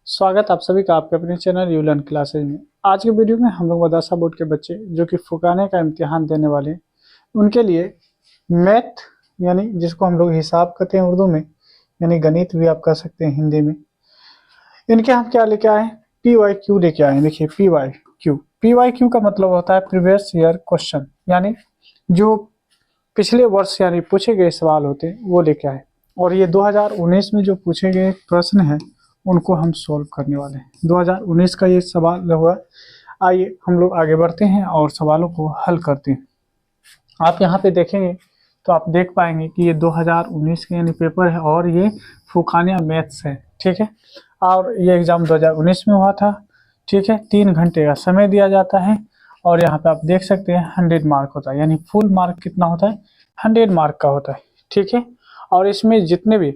स्वागत आप सभी का आपके अपने चैनल यू लर्न क्लासेज में। आज के वीडियो में हम लोग मदरसा बोर्ड के बच्चे जो कि फुकाने का इम्तिहान देने वाले हैं उनके लिए मैथ यानी जिसको हम लोग हिसाब कहते हैं उर्दू में, यानी गणित भी आप कह सकते हैं हिंदी में। इनके हम क्या लेके आए, PYQ लेके आए। देखिए PYQ का मतलब होता है प्रीवियस ईयर क्वेश्चन, यानी जो पिछले वर्ष यानी पूछे गए सवाल होते हैं वो लेके आए। और ये 2019 में जो पूछे गए प्रश्न हैं उनको हम सॉल्व करने वाले हैं। 2019 का ये सवाल हुआ। आइए हम लोग आगे बढ़ते हैं और सवालों को हल करते हैं। आप यहाँ पे देखेंगे तो आप देख पाएंगे कि ये 2019 के यानी पेपर है और ये फुकानिया मैथ्स है, ठीक है। और ये एग्ज़ाम 2019 में हुआ था, ठीक है। 3 घंटे का समय दिया जाता है और यहाँ पे आप देख सकते हैं 100 मार्क होता है, यानी फुल मार्क कितना होता है, 100 मार्क का होता है, ठीक है। और इसमें जितने भी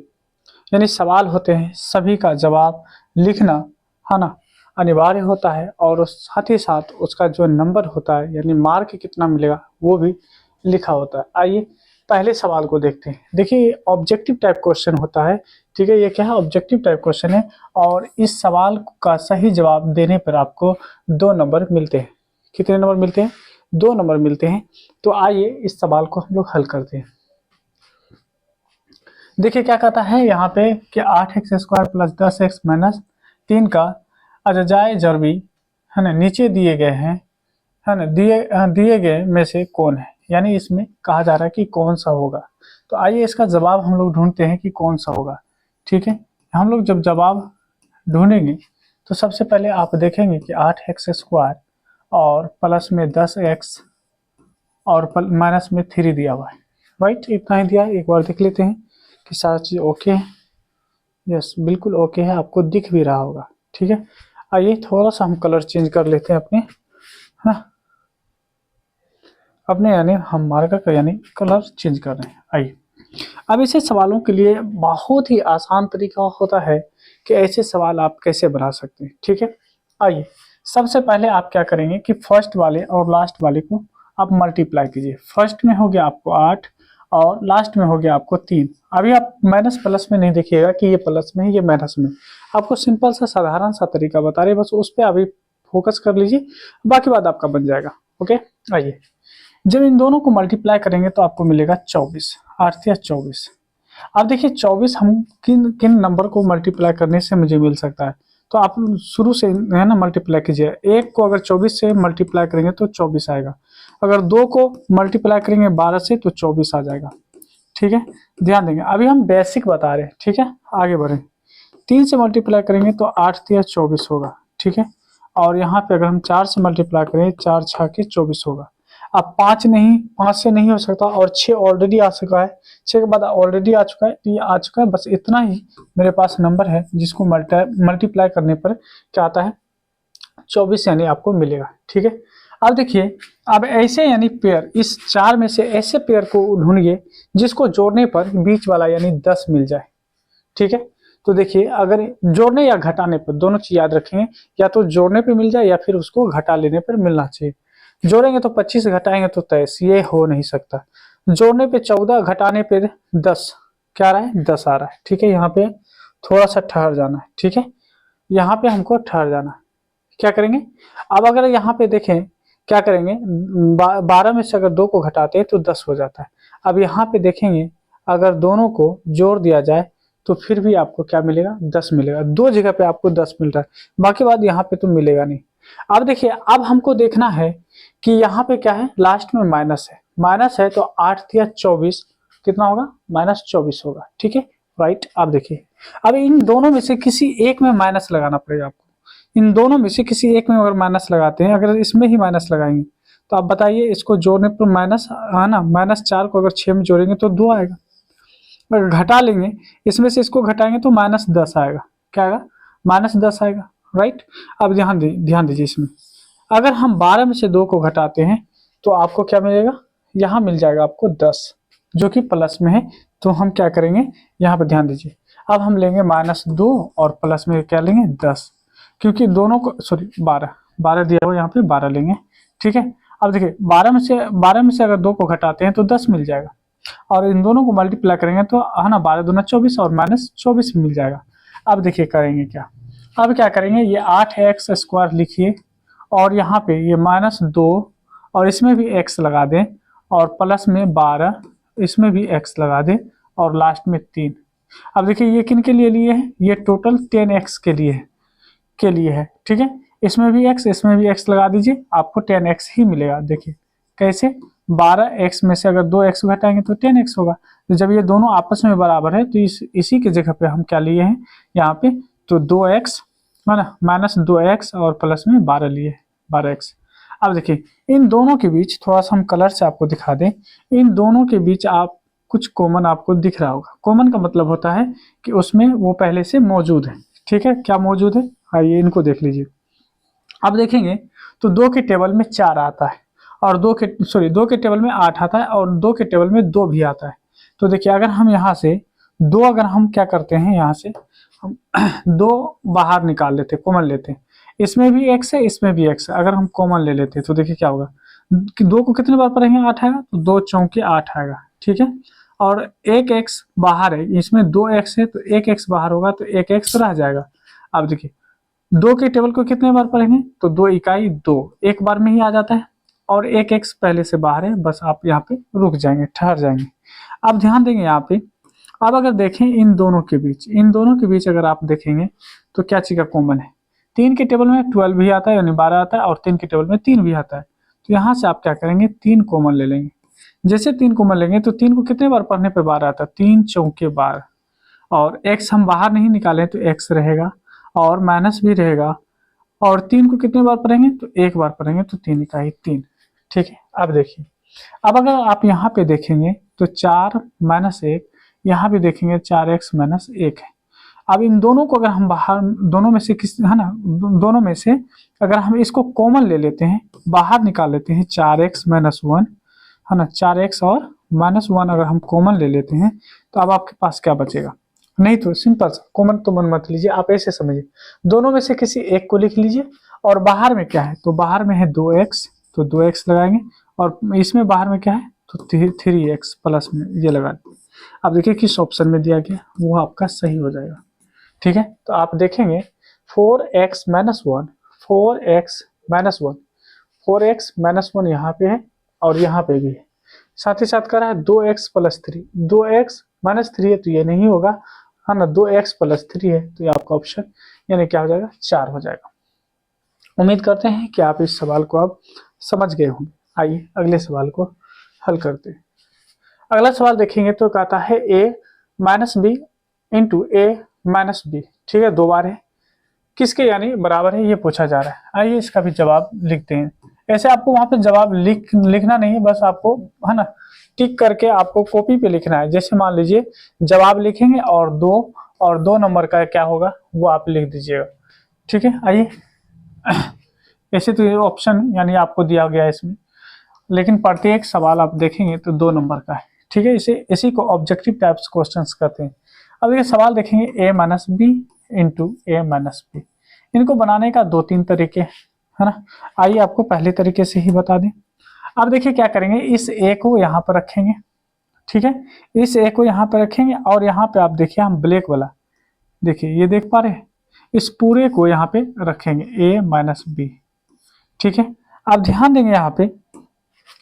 यानी सवाल होते हैं सभी का जवाब लिखना है ना अनिवार्य होता है, और साथ ही साथ उसका जो नंबर होता है यानी मार्क कितना मिलेगा वो भी लिखा होता है। आइए पहले सवाल को देखते हैं। देखिए ऑब्जेक्टिव टाइप क्वेश्चन होता है, ठीक है। ये क्या है, ऑब्जेक्टिव टाइप क्वेश्चन है और इस सवाल का सही जवाब देने पर आपको 2 नंबर मिलते हैं। कितने नंबर मिलते हैं, 2 नंबर मिलते हैं। तो आइए इस सवाल को हम लोग हल करते हैं। देखिए क्या कहता है यहाँ पे कि 8x² प्लस 10x माइनस 3 का अजाजाए जरबी है ना नीचे दिए गए हैं, है ना दिए गए में से कौन है, यानी इसमें कहा जा रहा है कि कौन सा होगा। तो आइए इसका जवाब हम लोग ढूंढते हैं कि कौन सा होगा, ठीक है। हम लोग जब जवाब ढूंढेंगे तो सबसे पहले आप देखेंगे कि 8x² और प्लस में 10x और माइनस में 3 दिया हुआ है, राइट। इतना ही दिया है। एक बार देख लेते हैं कि सारा चीज़ ओके है। यस बिल्कुल ओके है, आपको दिख भी रहा होगा, ठीक है। आइए थोड़ा सा हम कलर चेंज कर लेते हैं अपने, है ना, अपने यानी हम मार्कर का यानी कलर चेंज कर रहे हैं। आइए अब ऐसे सवालों के लिए बहुत ही आसान तरीका होता है कि ऐसे सवाल आप कैसे बना सकते हैं, ठीक है। आइए सबसे पहले आप क्या करेंगे कि फर्स्ट वाले और लास्ट वाले को आप मल्टीप्लाई कीजिए। फर्स्ट में हो गया आपको 8 और लास्ट में हो गया आपको 3। अभी आप माइनस प्लस में नहीं देखिएगा कि ये प्लस में है ये माइनस में, आपको सिंपल सा साधारण सा तरीका बता रहे, बस उस पर अभी फोकस कर लीजिए, बाकी बात आपका बन जाएगा। ओके आइए जब इन दोनों को मल्टीप्लाई करेंगे तो आपको मिलेगा 24, 8 या 24। अब देखिए 24 हम किन किन नंबर को मल्टीप्लाई करने से मुझे मिल सकता है, तो आप शुरू से है ना मल्टीप्लाई कीजिए। एक को अगर 24 से मल्टीप्लाई करेंगे तो 24 आएगा, अगर 2 को मल्टीप्लाई करेंगे 12 से तो 24 आ जाएगा, ठीक है। ध्यान देंगे अभी हम बेसिक बता रहे हैं, ठीक है। आगे बढ़ें, 3 से मल्टीप्लाई करेंगे तो 8 या 24 होगा, ठीक है। और यहाँ पे अगर हम 4 से मल्टीप्लाई करें 4 6 के 24 होगा। अब 5 से नहीं हो सकता और 6 ऑलरेडी आ चुका है, 6 के बाद ऑलरेडी आ चुका है, ये आ चुका है। बस इतना ही मेरे पास नंबर है जिसको मल्टीप्लाई करने पर क्या आता है 24 यानी आपको मिलेगा, ठीक है। अब देखिए अब ऐसे यानी पेयर इस 4 में से ऐसे पेयर को ढूंढिए जिसको जोड़ने पर बीच वाला यानी 10 मिल जाए, ठीक है। तो देखिए अगर जोड़ने या घटाने पर दोनों चीज याद रखेंगे, या तो जोड़ने पे मिल जाए या फिर उसको घटा लेने पर मिलना चाहिए। जोड़ेंगे तो 25 घटाएंगे तो 23, ये हो नहीं सकता। जोड़ने पे 14 घटाने पे 10 क्या आ रहा है 10 आ रहा है, ठीक है। यहाँ पे थोड़ा सा ठहर जाना है, ठीक है। यहाँ पे हमको ठहर जाना है। क्या करेंगे अब अगर यहाँ पे देखें क्या करेंगे 12 में से अगर 2 को घटाते हैं तो 10 हो जाता है। अब यहाँ पे देखेंगे अगर दोनों को जोड़ दिया जाए तो फिर भी आपको क्या मिलेगा 10 मिलेगा। 2 जगह पे आपको 10 मिल रहा है, बाकी बात यहाँ पे तो मिलेगा नहीं। अब देखिए अब हमको देखना है कि यहाँ पे क्या है, लास्ट में माइनस है तो 8 या 24 कितना होगा -24 होगा, ठीक है, राइट। आप देखिए अब इन दोनों में से किसी एक में माइनस लगाना पड़ेगा आपको। इन दोनों में से किसी एक में अगर माइनस लगाते हैं, अगर इसमें ही माइनस लगाएंगे तो आप बताइए इसको जोड़ने पर माइनस है ना, -4 को अगर 6 में जोड़ेंगे तो 2 आएगा। अगर घटा लेंगे इसमें से इसको घटाएंगे तो -10 आएगा। क्या आएगा -10 आएगा, राइट। अब ध्यान दीजिए इसमें अगर हम 12 में से 2 को घटाते हैं तो आपको क्या मिलेगा, यहाँ मिल जाएगा आपको 10 जो कि प्लस में है। तो हम क्या करेंगे यहाँ पर ध्यान दीजिए, अब हम लेंगे -2 और प्लस में क्या लेंगे 10, क्योंकि दोनों को सॉरी 12 दिया हुआ यहाँ पे 12 लेंगे, ठीक है। अब देखिए 12 में से अगर 2 को घटाते हैं तो 10 मिल जाएगा, और इन दोनों को मल्टीप्लाई करेंगे तो है ना 12 दूना 24 और -24 मिल जाएगा। अब देखिए करेंगे क्या, अब क्या करेंगे, ये 8x² लिखिए और यहाँ पे ये -2 और इसमें भी x लगा दें और प्लस में 12 इसमें भी x लगा दें और लास्ट में 3। अब देखिए ये किन के लिए लिए है, ये टोटल 10x के लिए है, ठीक है। इसमें भी x इसमें भी x लगा दीजिए, आपको 10x ही मिलेगा। देखिए कैसे, 12x में से अगर 2x घटाएंगे तो 10x होगा। तो जब ये दोनों आपस में बराबर है तो इसी की जगह पे हम क्या लिए हैं यहाँ पे, तो 2x है ना, -2x और प्लस में 12 लिए, 12x। अब देखिए इन दोनों के बीच थोड़ा सा हम कलर से आपको दिखा दें, इन दोनों के बीच आप कुछ कॉमन आपको दिख रहा होगा। कॉमन का मतलब होता है कि उसमें वो पहले से मौजूद है, ठीक है। क्या मौजूद है, आइए इनको देख लीजिए। अब देखेंगे तो 2 के टेबल में 4 आता है और 2 के टेबल में 8 आता है और 2 के टेबल में 2 भी आता है। तो देखिए अगर हम यहाँ से 2 अगर हम क्या करते हैं, यहाँ से हम 2 बाहर निकाल लेते, कॉमन लेते हैं, इसमें भी x है इसमें भी x है, अगर हम कॉमन ले लेते हैं तो देखिए क्या होगा कि 2 को कितने बार पढ़ेंगे, 8 आएगा, तो 2 चौके 8 आएगा, ठीक है। और एक x बाहर है, इसमें 2x है तो एक x बाहर होगा तो एक x रह जाएगा। अब देखिए 2 के टेबल को कितने बार पढ़ेंगे, तो 2 इकाई 2 एक बार में ही आ जाता है और एक x पहले से बाहर है, बस आप यहाँ पे रुक जाएंगे, ठहर जाएंगे। अब ध्यान देंगे यहाँ पे, अब अगर देखें इन दोनों के बीच अगर आप देखेंगे तो क्या चीज़ का कॉमन है, 3 के टेबल में 12 भी आता है यानी 12 आता है और 3 के टेबल में 3 भी आता है। तो यहाँ से आप क्या करेंगे, 3 कॉमन ले लेंगे। जैसे 3 कॉमन लेंगे तो 3 को कितने बार पढ़ने पे 12 आता है, 3 चौके 12 और x हम बाहर नहीं निकालें तो x रहेगा और माइनस भी रहेगा और 3 को कितने बार पढ़ेंगे, तो एक बार पढ़ेंगे तो 3 इकाई 3, ठीक है। अब देखिए, अब अगर आप यहाँ पे देखेंगे तो 4 - 1, यहाँ भी देखेंगे 4x - 1 है। अब इन दोनों को अगर हम बाहर, दोनों में से किस है ना, दोनों में से अगर हम इसको कॉमन ले लेते हैं, बाहर निकाल लेते हैं 4x - 1 है ना, 4x और -1 अगर हम कॉमन ले लेते हैं तो अब आपके पास क्या बचेगा, नहीं तो सिंपल सा कॉमन तो मत लीजिए, आप ऐसे समझिए, दोनों में से किसी एक को लिख लीजिए और बाहर में क्या है, तो बाहर में है 2x तो 2x लगाएंगे और इसमें बाहर में क्या है तो 3x प्लस में ये लगा दें। अब देखिए किस ऑप्शन में दिया गया वो आपका सही हो जाएगा, ठीक है। तो आप देखेंगे 4x - 1 4x - 1 4x - 1 यहाँ पे है और यहाँ पे भी है, साथ ही साथ कह रहा है 2x + 3 2x - 3 है तो ये नहीं होगा, है ना, 2x + 3 है तो ये आपका ऑप्शन यानी क्या हो जाएगा, 4 हो जाएगा। उम्मीद करते हैं कि आप इस सवाल को आप समझ गए होंगे। आइए अगले सवाल को हल करते हैं। अगला सवाल देखेंगे तो कहता है a - b × a - b, ठीक है, 2 बार है, किसके यानी बराबर है ये पूछा जा रहा है। आइए इसका भी जवाब लिखते हैं। ऐसे आपको वहां पे जवाब लिखना नहीं है, बस आपको है ना टिक करके आपको कॉपी पे लिखना है। जैसे मान लीजिए जवाब लिखेंगे और 2 नंबर का क्या होगा वो आप लिख दीजिएगा, ठीक है। आइए ऐसे तो ये ऑप्शन यानी आपको दिया गया है इसमें, लेकिन प्रत्येक सवाल आप देखेंगे तो 2 नंबर का है, ठीक है। इसी को ऑब्जेक्टिव टाइप्स क्वेश्चंस कहते हैं। अब ये सवाल देखेंगे a - b × a - b, इनको बनाने का 2-3 तरीके है ना। आइए आपको पहले तरीके से ही बता दें। अब देखिए क्या करेंगे, इस a को यहाँ पर रखेंगे, ठीक है, इस a को यहाँ पर रखेंगे और यहाँ पे आप देखिए हम ब्लैक वाला, देखिए ये देख पा रहे हैं, इस पूरे को यहाँ पे रखेंगे a - b, ठीक है। अब ध्यान देंगे यहाँ पे,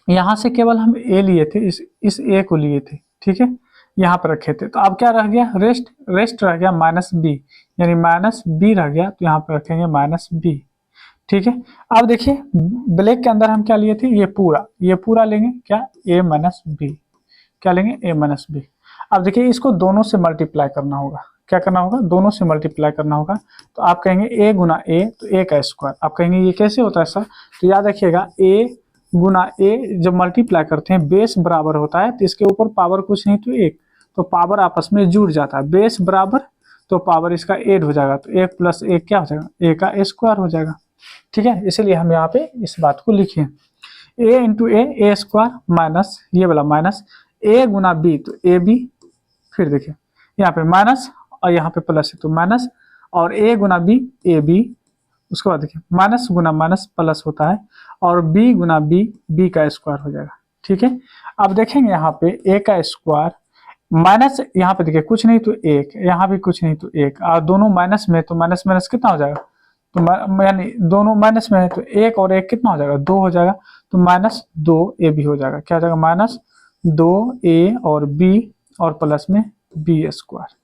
यहाँ से केवल हम a लिए थे, इस a को लिए थे, ठीक है, यहाँ पर रखे थे। तो अब क्या रह गया, रेस्ट रह गया -b यानी -b रह गया, तो यहाँ पर रखेंगे -b, ठीक है। अब देखिए ब्लैक के अंदर हम क्या लिए थे, ये पूरा लेंगे क्या, a - b, क्या लेंगे a - b। अब देखिए इसको दोनों से मल्टीप्लाई करना होगा, क्या करना होगा, दोनों से मल्टीप्लाई करना होगा। तो आप कहेंगे a × a तो a का स्क्वायर, आप कहेंगे ये कैसे होता है सर, तो याद रखिएगा a × a जब मल्टीप्लाई करते हैं बेस बराबर होता है तो इसके ऊपर पावर कुछ नहीं तो 1, तो पावर आपस में जुड़ जाता है, बेस बराबर तो पावर इसका ऐड हो जाएगा, तो 1 + 1 क्या हो जाएगा, a का स्क्वायर हो जाएगा, ठीक है। इसलिए हम यहाँ पे इस बात को लिखे a × a स्क्वायर माइनस ये वाला माइनस a × b तो ab, फिर देखिए यहाँ पे माइनस और यहाँ पे प्लस है तो माइनस और a × b ab, उसके बाद देखिए माइनस गुना माइनस प्लस होता है और b × b b का स्क्वायर हो जाएगा, ठीक है। अब देखेंगे यहाँ पे a का स्क्वायर माइनस यहाँ पे देखिए कुछ नहीं तो एक, यहाँ भी कुछ नहीं तो एक, और दोनों माइनस में, तो माइनस माइनस कितना हो जाएगा, तो यानी दोनों माइनस में है तो एक और एक कितना हो जाएगा, दो हो जाएगा, तो माइनस दो ए बी हो जाएगा। क्या हो जाएगा, माइनस दो ए और बी और प्लस में बी स्क्वायर।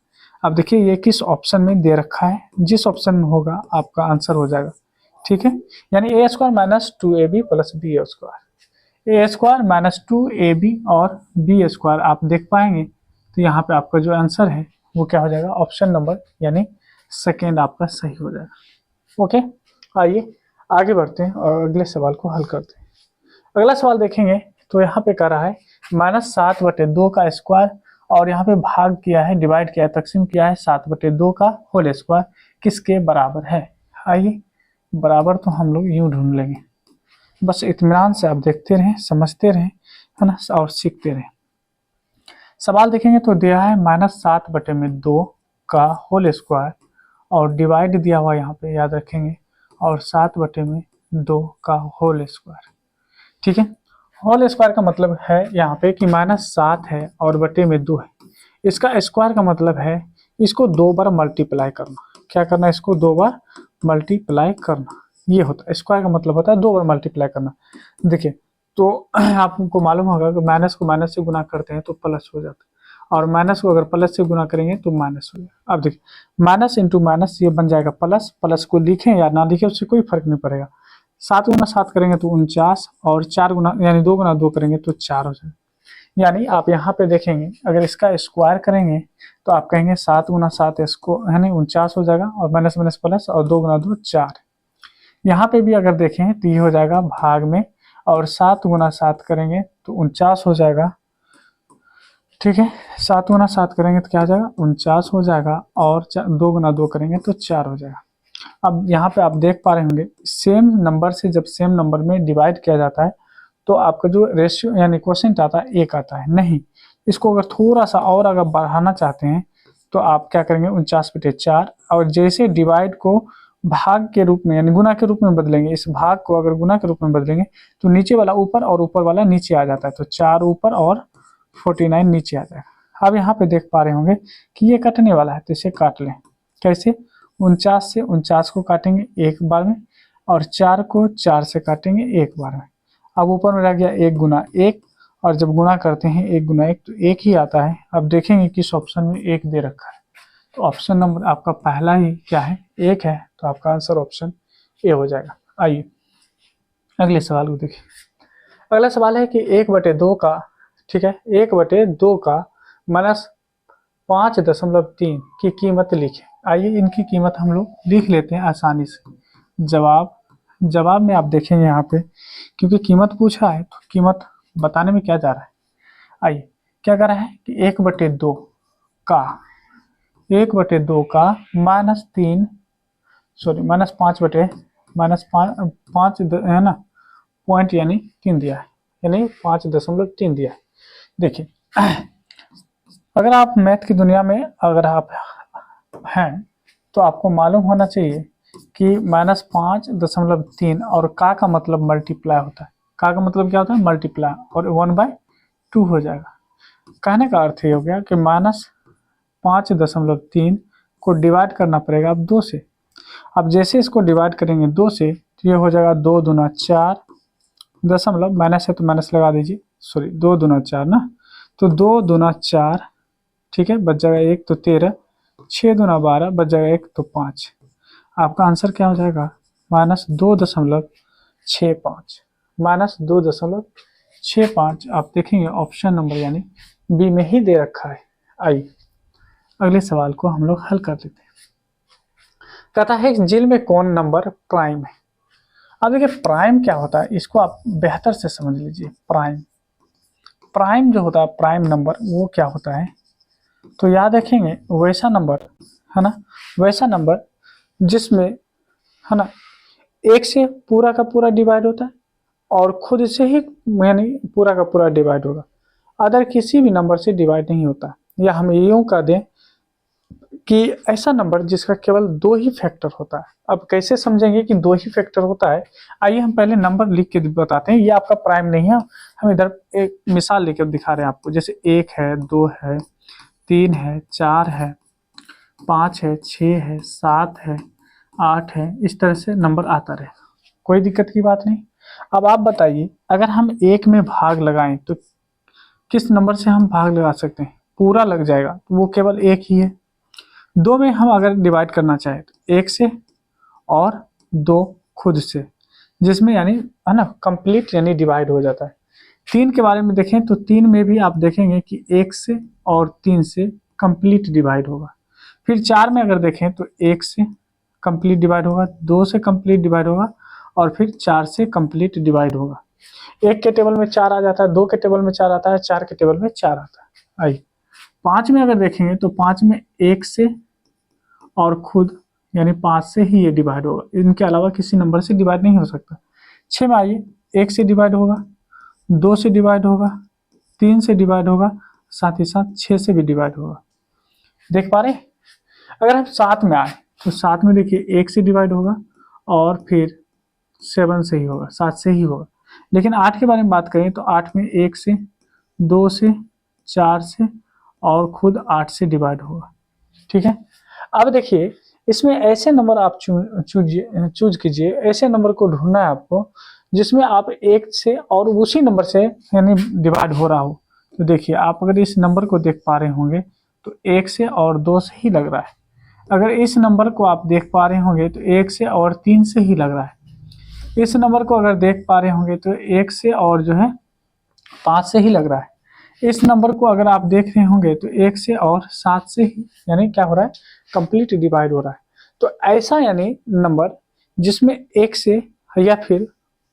अब देखिए ये किस ऑप्शन में दे रखा है, जिस ऑप्शन में होगा आपका आंसर हो जाएगा। ठीक है, यानी A square minus two A B plus B square, A square minus two A B और बी स्क्वायर आप देख पाएंगे। तो यहाँ पे आपका जो आंसर है वो क्या हो जाएगा, ऑप्शन नंबर यानी सेकेंड आपका सही हो जाएगा। ओके, आइए आगे बढ़ते हैं और अगले सवाल को हल करते हैं। अगला सवाल देखेंगे तो यहाँ पे कह रहा है -7/2 का स्क्वायर, और यहाँ पे भाग किया है, डिवाइड किया है, तकसीम किया है 7/2 का होल स्क्वायर किसके बराबर है। आइए बराबर तो हम लोग यूँ ढूंढ लेंगे, बस इत्मीनान से आप देखते रहें, समझते रहें, है ना, और सीखते रहें। सवाल देखेंगे तो दिया है -7/2 का होल स्क्वायर, और डिवाइड दिया हुआ यहाँ पे याद रखेंगे, और 7/2 का होल स्क्वायर। ठीक है, होल स्क्वायर का मतलब है यहाँ पे कि -7 है और बटे में 2 है। इसका स्क्वायर का मतलब है इसको 2 बार मल्टीप्लाई करना। क्या करना है, इसको 2 बार मल्टीप्लाई करना, ये होता है स्क्वायर का मतलब, होता है 2 बार मल्टीप्लाई करना। देखिए तो आपको मालूम होगा कि माइनस को माइनस से गुना करते हैं तो प्लस हो जाता है, और माइनस को अगर प्लस से गुना करेंगे तो माइनस हो जाएगा। अब देखिए माइनस इंटू माइनस ये बन जाएगा प्लस, प्लस को लिखें या ना लिखें उससे कोई फर्क नहीं पड़ेगा। 7 गुना 7 करेंगे तो 49, और 4 गुना यानी 2 गुना 2 करेंगे तो 4 हो जाएगा। यानी आप यहाँ पे देखेंगे अगर इसका स्क्वायर करेंगे तो आप कहेंगे 7 गुना 7 इसको यानी 49 हो जाएगा, और माइनस माइनस प्लस, और 2 गुना 2 4। यहाँ पे भी अगर देखें तो ये हो जाएगा भाग में, और 7 गुना 7 करेंगे तो 49 हो जाएगा। ठीक है, 7 गुना 7 करेंगे तो क्या हो जाएगा, 49 हो जाएगा, और 2 गुना 2 करेंगे तो 4 हो जाएगा। अब यहाँ पे आप देख पा रहे होंगे सेम नंबर से जब सेम नंबर में डिवाइड किया जाता है तो आपका जो रेशियो यानी क्वोशिएंट आता है 1 आता है। नहीं, इसको अगर थोड़ा सा और अगर बढ़ाना चाहते हैं तो आप क्या करेंगे, 49/4, और जैसे डिवाइड को भाग के रूप में यानी गुना के रूप में बदलेंगे, इस भाग को अगर गुना के रूप में बदलेंगे तो नीचे वाला ऊपर और ऊपर वाला नीचे आ जाता है, तो 4 ऊपर और 49 नीचे आ जाएगा। अब यहाँ पे देख पा रहे होंगे कि ये कटने वाला है, तो इसे काट लें। कैसे, 49 से 49 को काटेंगे एक बार में, और 4 को 4 से काटेंगे एक बार में। अब ऊपर में रह गया 1 गुना 1, और जब गुना करते हैं 1 गुना 1 तो 1 ही आता है। अब देखेंगे किस ऑप्शन में 1 दे रखा है, तो ऑप्शन नंबर आपका पहला ही क्या है, 1 है, तो आपका आंसर ऑप्शन ए हो जाएगा। आइए अगले सवाल को देखिए। अगला सवाल है कि 1/2 का, ठीक है, 1/2 का -5.3 की कीमत लिखें। आइए इनकी कीमत हम लोग लिख लेते हैं आसानी से। जवाब में आप देखेंगे यहाँ पे, क्योंकि कीमत पूछा है तो कीमत बताने में क्या जा रहा है। आइए क्या कर रहा है कि 1/2 का -3 सॉरी -5 है ना, पॉइंट यानी 3 दिया है, यानी 5.3 दिया है। देखिए अगर आप मैथ की दुनिया में अगर आप हैं तो आपको मालूम होना चाहिए कि -5.3 और का मतलब मल्टीप्लाई होता है। का मतलब क्या होता है, मल्टीप्लाई, और 1/2 हो जाएगा। कहने का अर्थ ये हो गया कि -5.3 को डिवाइड करना पड़ेगा अब 2 से। अब जैसे इसको डिवाइड करेंगे 2 से तो ये हो जाएगा 2 दूना 4, दशमलव माइनस है तो माइनस लगा दीजिए, सॉरी 2 दूना 4 ना, तो 2 दूना 4, ठीक है, बच जाएगा 1 तो 13, 6 दूना 12, बच जाएगा 1 तो 5। आपका आंसर क्या हो जाएगा, -2.65, -2.65। आप देखेंगे ऑप्शन नंबर यानी बी में ही दे रखा है। आइए अगले सवाल को हम लोग हल कर लेते हैं। कहता है जेल में कौन नंबर प्राइम है। अब देखिए प्राइम क्या होता है, इसको आप बेहतर से समझ लीजिए। प्राइम जो होता है, प्राइम नंबर वो क्या होता है, तो याद रखेंगे वैसा नंबर है ना, वैसा नंबर जिसमें है ना 1 से पूरा का पूरा डिवाइड होता है और खुद से ही यानी पूरा का पूरा डिवाइड होगा, अदर किसी भी नंबर से डिवाइड नहीं होता। या हम यूँ कर दें कि ऐसा नंबर जिसका केवल 2 ही फैक्टर होता है। अब कैसे समझेंगे कि 2 ही फैक्टर होता है, आइए हम पहले नंबर लिख के बताते हैं। ये आपका प्राइम नहीं है, हम इधर एक मिसाल लेकर दिखा रहे हैं आपको। जैसे 1 है, 2 है, 3 है, 4 है, 5 है, 6 है, 7 है, 8 है, इस तरह से नंबर आता रहेगा, कोई दिक्कत की बात नहीं। अब आप बताइए, अगर हम 1 में भाग लगाएं तो किस नंबर से हम भाग लगा सकते हैं? पूरा लग जाएगा, तो वो केवल 1 ही है। 2 में हम अगर डिवाइड करना चाहें तो 1 से और 2 खुद से, जिसमें यानी है ना कंप्लीट यानी डिवाइड हो जाता है। 3 के बारे में देखें तो 3 में भी आप देखेंगे कि 1 से और 3 से कंप्लीट डिवाइड होगा। फिर 4 में अगर देखें तो 1 से कंप्लीट डिवाइड होगा, 2 से कंप्लीट डिवाइड होगा और फिर 4 से कंप्लीट डिवाइड होगा। 1 के टेबल में 4 आ जाता है, 2 के टेबल में 4 आता है, 4 के टेबल में 4 आता है। आइए 5 में अगर देखेंगे तो 5 में 1 से और खुद यानी 5 से ही ये डिवाइड होगा, इनके अलावा किसी नंबर से डिवाइड नहीं हो सकता। 6 में आइए 1 से डिवाइड होगा, 2 से डिवाइड होगा, 3 से डिवाइड होगा, साथ ही साथ 6 से भी डिवाइड होगा। देख पा रहे हैं? अगर हम 7 में आए तो 7 में देखिए 1 से डिवाइड होगा और फिर 7 से ही होगा, 7 से ही होगा। लेकिन 8 के बारे में बात करें तो 8 में 1 से, 2 से, 4 से और खुद 8 से डिवाइड होगा। ठीक है, अब देखिए इसमें ऐसे नंबर आप चूज कीजिए, ऐसे नंबर को ढूंढना है आपको जिसमें आप 1 से और उसी नंबर से यानी डिवाइड हो रहा हो। तो देखिए आप अगर इस नंबर को देख पा रहे होंगे तो 1 से और 2 से ही लग रहा है। अगर इस नंबर को आप देख पा रहे होंगे तो 1 से और 3 से ही लग रहा है। इस नंबर को अगर देख पा रहे होंगे तो 1 से और जो है 5 से ही लग रहा है। इस नंबर को अगर आप देख रहे होंगे तो 1 से और 7 से ही यानी क्या हो रहा है, कंप्लीट डिवाइड हो रहा है। तो ऐसा यानी नंबर जिसमें 1 से या फिर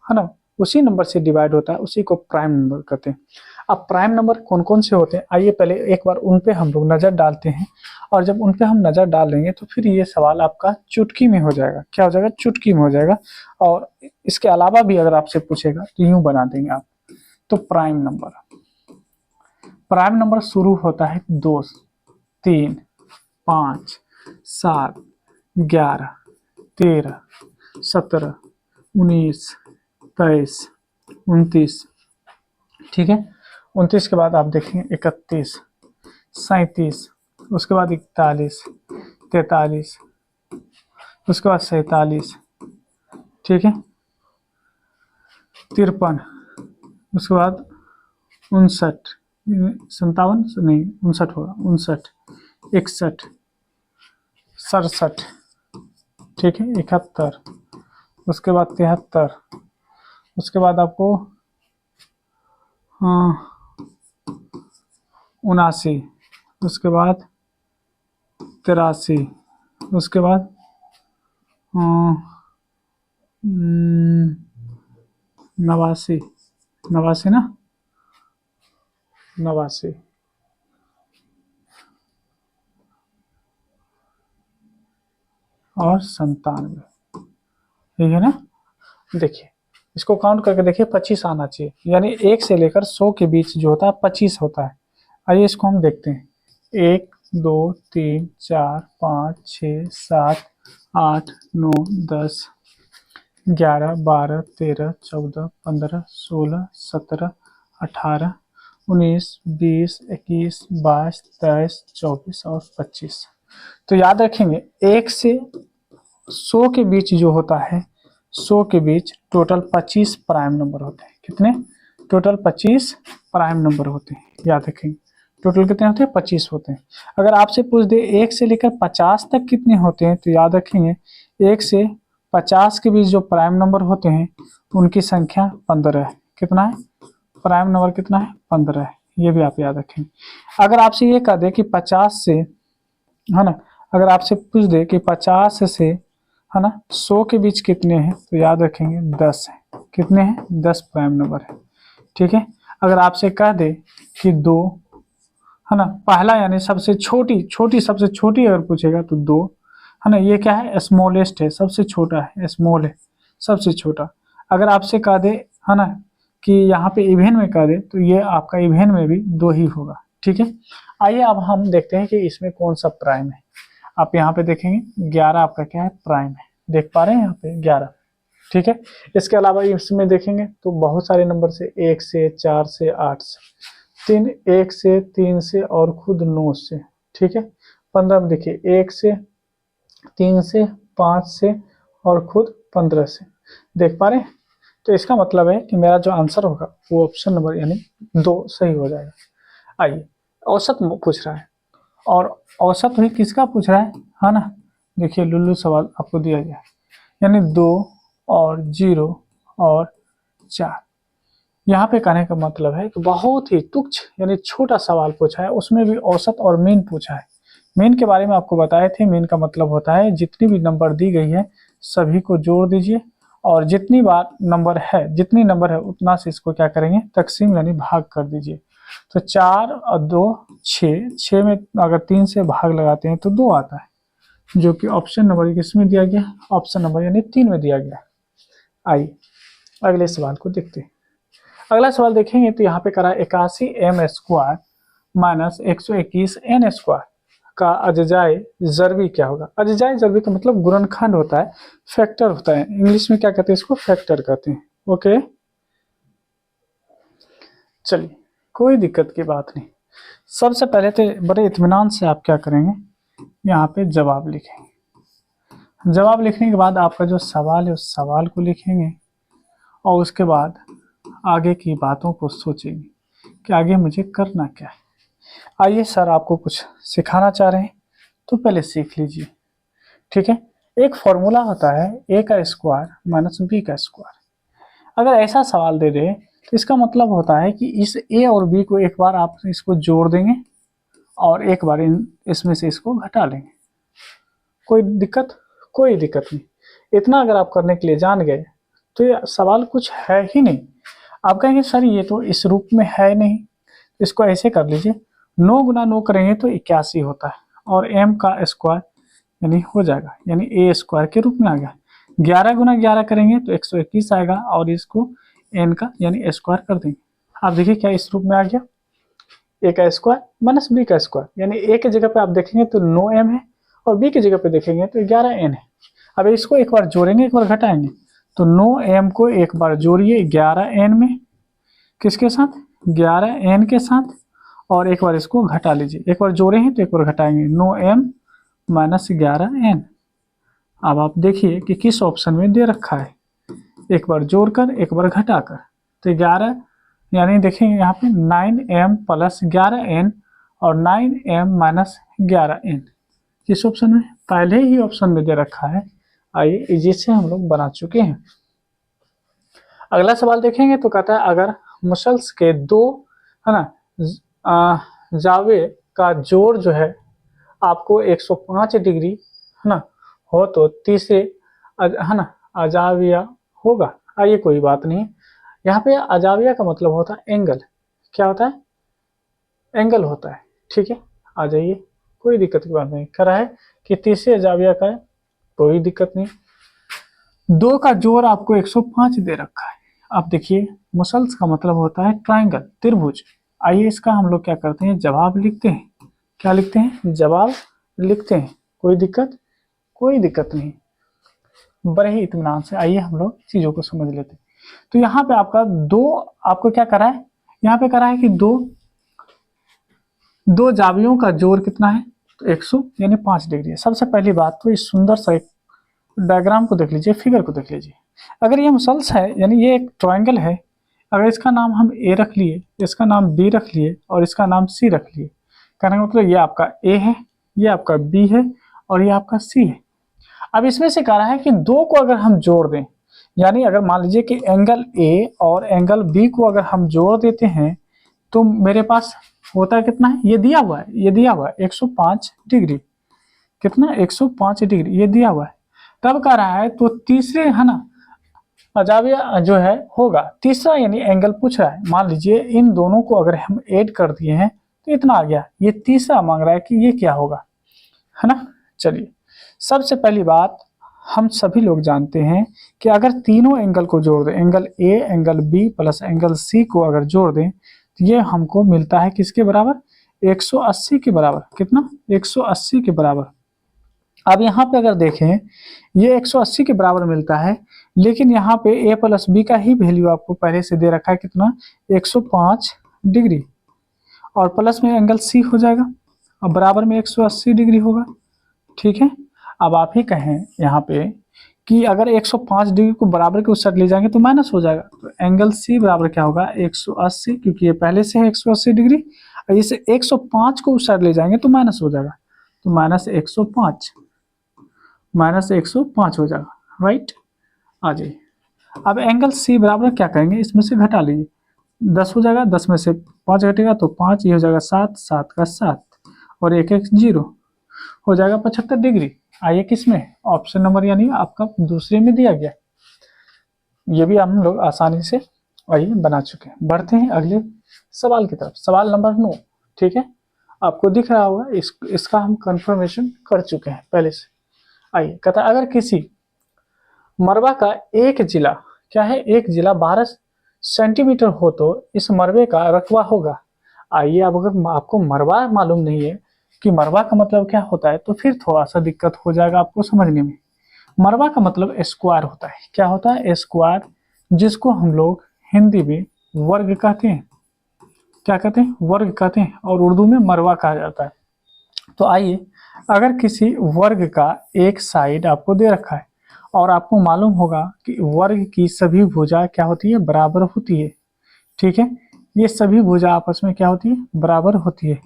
है ना उसी नंबर से डिवाइड होता है, उसी को प्राइम नंबर कहते हैं। अब प्राइम नंबर कौन कौन से होते हैं, आइए पहले एक बार उन पे हम लोग नज़र डालते हैं। और जब उन पे हम नज़र डाल लेंगे तो फिर ये सवाल आपका चुटकी में हो जाएगा। क्या हो जाएगा? चुटकी में हो जाएगा। और इसके अलावा भी अगर आपसे पूछेगा तो यूं बना देंगे आप। तो प्राइम नंबर शुरू होता है 2, 3, 5, 7, 11, 13, 17, 19, 23, 29। ठीक है, 29 के बाद आप देखेंगे 31, 37, उसके बाद 41, 43, उसके बाद 47, ठीक है, 53, उसके बाद 59, 57 नहीं 59 होगा, 59, 61, 67, ठीक है, 71, उसके बाद 73, उसके बाद आपको 79, उसके बाद 83, उसके बाद 89, 89 ना, 89 और 97, ठीक है ना। देखिए इसको काउंट करके देखिए 25 आना चाहिए, यानी 1 से लेकर 100 के बीच जो होता है 25 होता है। आइए इसको हम देखते हैं। 1, 2, 3, 4, 5, 6, 7, 8, 9, 10, 11, 12, 13, 14, 15, 16, 17, 18, 19, 20, 21, 22, 23, 24 और 25। तो याद रखेंगे 1 से 100 के बीच जो होता है, 100 के बीच टोटल 25 प्राइम नंबर होते हैं। कितने? टोटल 25 प्राइम नंबर होते हैं। याद रखेंगे टोटल कितने होते हैं? 25 होते हैं। अगर आपसे पूछ दे 1 से लेकर 50 तक कितने होते हैं, तो याद रखेंगे 1 से 50 के बीच जो प्राइम नंबर होते हैं उनकी संख्या 15 है। कितना है? प्राइम नंबर कितना है? 15 है। ये भी आप याद रखेंगे। अगर आपसे ये कह दे कि 50 से, है ना, अगर आपसे पूछ दे कि 50 से, है ना, 100 के बीच कितने हैं, तो याद रखेंगे 10 है। कितने हैं? 10 प्राइम नंबर है। ठीक है। अगर आपसे कह दे कि 2, है ना, पहला यानी सबसे छोटी सबसे छोटी अगर पूछेगा तो 2, है ना, ये क्या है? स्मॉलेस्ट है, सबसे छोटा है, स्मॉल है, सबसे छोटा। अगर आपसे कह दे, है ना, कि यहाँ पे इवेन में कह दे तो ये आपका इवेन में भी 2 ही होगा। ठीक है। आइए अब हम देखते हैं कि इसमें कौन सा प्राइम है। आप यहाँ पे देखेंगे 11 आपका क्या है? प्राइम है। देख पा रहे हैं यहाँ पे 11। ठीक है। इसके अलावा इसमें देखेंगे तो बहुत सारे नंबर से 1 से, 4 से, 8 से, 3, 1 से, 3 से और खुद 9 से, ठीक है। 15 में देखिए 1 से, 3 से, 5 से और खुद 15 से, देख पा रहे हैं। तो इसका मतलब है कि मेरा जो आंसर होगा वो ऑप्शन नंबर यानी 2 सही हो जाएगा। आइए, औसत पूछ रहा है, और औसत भी किसका पूछ रहा है ना। देखिए लुल्लू सवाल आपको दिया गया है, यानी 2 और 0 और 4। यहाँ पे कहने का मतलब है कि बहुत ही तुच्छ यानी छोटा सवाल पूछा है, उसमें भी औसत और मीन पूछा है। मीन के बारे में आपको बताए थे, मीन का मतलब होता है जितनी भी नंबर दी गई है सभी को जोड़ दीजिए, और जितनी बार नंबर है, जितनी नंबर है उतना से इसको क्या करेंगे, तकसीम यानी भाग कर दीजिए। तो 4 और 2 6, 6 में अगर 3 से भाग लगाते हैं तो 2 आता है, जो कि ऑप्शन नंबर किसमें दिया गया, ऑप्शन नंबर यानी 3 में दिया गया। आइए अगले सवाल को देखते हैं। अगला सवाल देखेंगे तो यहाँ पे करा 81m² माइनस 121n² का अजजाए ज़रबी क्या होगा। अजजाए ज़रबी का मतलब गुणनखंड होता है, फैक्टर होता है, इंग्लिश में क्या कहते हैं, इसको फैक्टर कहते हैं। ओके, चलिए कोई दिक्कत की बात नहीं। सबसे पहले तो बड़े इत्मीनान से आप क्या करेंगे, यहाँ पे जवाब लिखेंगे। जवाब लिखने के बाद आपका जो सवाल है उस सवाल को लिखेंगे, और उसके बाद आगे की बातों को सोचेंगे कि आगे मुझे करना क्या है। आइए सर आपको कुछ सिखाना चाह रहे हैं तो पहले सीख लीजिए, ठीक है। एक फॉर्मूला होता है a का स्क्वायर माइनस b का स्क्वायर। अगर ऐसा सवाल दे दे तो इसका मतलब होता है कि इस a और b को एक बार आप इसको जोड़ देंगे और एक बार इसमें से इसको घटा लेंगे। कोई दिक्कत, कोई दिक्कत नहीं। इतना अगर आप करने के लिए जान गए तो ये सवाल कुछ है ही नहीं। आप कहेंगे सर ये तो इस रूप में है नहीं, इसको ऐसे कर लीजिए, 9 गुना 9 करेंगे तो 81 होता है, और m का स्क्वायर यानी हो जाएगा, यानी a स्क्वायर के रूप में आ गया। 11 गुना 11 करेंगे तो 121 आएगा, और इसको n का यानी स्क्वायर कर देंगे। आप देखिए क्या इस रूप में आ गया, a का स्क्वायर माइनस b का स्क्वायर, यानी a की जगह पे आप देखेंगे तो 9m है, और b की जगह पे देखेंगे तो 11n है। अब इसको एक बार जोड़ेंगे एक बार घटाएंगे, तो 9m को एक बार जोड़िए 11n में, किसके साथ, 11n के साथ, और एक बार इसको घटा लीजिए। एक बार जोड़े हैं तो एक बार घटाएंगे, 9m माइनस 11n। अब आप देखिए कि किस ऑप्शन में दे रखा है, एक बार जोड़कर एक बार घटाकर, तो 11 यानी देखेंगे यहाँ पे 9m प्लस 11n और 9m माइनस 11n। किस ऑप्शन में, पहले ही ऑप्शन में दे रखा है। आइए इजी से हम लोग बना चुके हैं। अगला सवाल देखेंगे तो कहता है अगर मसल्स के दो है ना जावे का जोड़ जो है आपको 105 डिग्री है ना हो तो तीसरे है ना अजाविया होगा। आइए कोई बात नहीं, यहाँ पे अजाविया का मतलब होता है एंगल। क्या होता है, एंगल होता है, ठीक है। आ जाइए, कोई दिक्कत की बात नहीं। कह रहा है कि तीसरे अजाविया का है, कोई दिक्कत नहीं। दो का जोड़ आपको 105 दे रखा है। अब देखिए मसल्स का मतलब होता है ट्राइंगल, त्रिभुज। आइए इसका हम लोग क्या करते हैं, जवाब लिखते हैं। क्या लिखते हैं, जवाब लिखते हैं। कोई दिक्कत, कोई दिक्कत नहीं, बड़े ही इत्मीनान से आइए हम लोग चीज़ों को समझ लेते हैं। तो यहाँ पे आपका दो, आपको क्या करा है, यहाँ पे करा है कि दो जावियों का जोड़ कितना है, तो 100 यानी 5 डिग्री है। सबसे पहली बात तो इस सुंदर सा एक डायग्राम को देख लीजिए, फिगर को देख लीजिए। अगर ये मसल्स है यानी ये एक ट्रायंगल है, अगर इसका नाम हम ए रख लिए, इसका नाम बी रख लिए और इसका नाम सी रख लिए, कहने का मतलब ये आपका ए है, ये आपका बी है और ये आपका सी है। अब इसमें से कह रहा है कि दो को अगर हम जोड़ दें, यानी अगर मान लीजिए कि एंगल ए और एंगल बी को अगर हम जोड़ देते हैं तो मेरे पास होता है कितना है, ये दिया हुआ है, ये दिया हुआ है 105 डिग्री। कितना, 105 डिग्री ये दिया हुआ है। तब कह रहा है तो तीसरे है ना अजाविया जो है होगा तीसरा, यानी एंगल पूछ रहा है। मान लीजिए इन दोनों को अगर हम ऐड कर दिए हैं तो इतना आ गया, ये तीसरा मांग रहा है कि ये क्या होगा, है ना। चलिए सबसे पहली बात, हम सभी लोग जानते हैं कि अगर तीनों एंगल को जोड़ दें, angle A angle B plus angle C को अगर जोड़ दें तो ये हमको मिलता है किसके बराबर, 180 के बराबर। कितना, 180 के बराबर। अब यहाँ पे अगर देखें ये 180 के बराबर मिलता है, लेकिन यहाँ पे a प्लस बी का ही वैल्यू आपको पहले से दे रखा है, कितना, 105 डिग्री। और प्लस में एंगल सी हो जाएगा और बराबर में 180 डिग्री होगा। ठीक है, अब आप ही कहें यहाँ पे कि अगर 105 डिग्री को बराबर के उस साइड ले जाएंगे तो माइनस हो जाएगा, तो एंगल सी बराबर क्या होगा 180, क्योंकि ये पहले से है 180 डिग्री, और इसे 105 को उस साइड ले जाएंगे तो माइनस हो जाएगा, तो -105 हो जाएगा, राइट। आ जाइए, अब एंगल सी बराबर क्या करेंगे, इसमें से घटा लीजिए, 10 हो जाएगा, 10 में से 5 घटेगा तो 5, ये हो जाएगा 7, 7 का 7 और 1 1 0 हो जाएगा 75 डिग्री। आइए किसमें, ऑप्शन नंबर यानी आपका दूसरे में दिया गया। ये भी हम लोग आसानी से आइए बना चुके हैं। बढ़ते हैं अगले सवाल की तरफ, सवाल नंबर 9। ठीक है, आपको दिख रहा होगा, इसका हम कंफर्मेशन कर चुके हैं पहले से। आइए, कहता है अगर किसी मरबा का एक जिला, क्या है, एक जिला 12 सेंटीमीटर हो तो इस मरबे का रकबा होगा। आइए, अब अगर आपको मरबा मालूम नहीं है कि मरबा का मतलब क्या होता है, तो फिर थोड़ा सा दिक्कत हो जाएगा आपको समझने में। मरबा का मतलब स्क्वायर होता है। क्या होता है, स्क्वायर, जिसको हम लोग हिंदी में वर्ग कहते हैं। क्या कहते हैं, वर्ग कहते हैं, और उर्दू में मरबा कहा जाता है। तो आइए, अगर किसी वर्ग का एक साइड आपको दे रखा है और आपको मालूम होगा कि वर्ग की सभी भुजा क्या होती है, बराबर होती है। ठीक है, ये सभी भुजा आपस में क्या होती है, बराबर होती है।